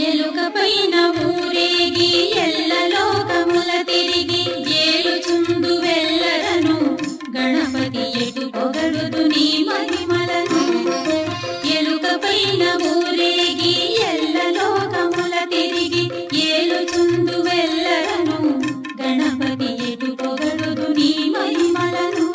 ఎలుక పైన ఊరేగి ఎల్ల లోకముల తిరిగి ఏలుచుండు వెల్లరను గణపతి ఎటు పొగడుదు నీ మహిమలను. ఎలుక పైన ఊరేగి ఎల్ల లోకముల తిరిగి ఏలుచుండు వెల్లరను గణపతి ఎటు పొగడుదు నీ మహిమలను.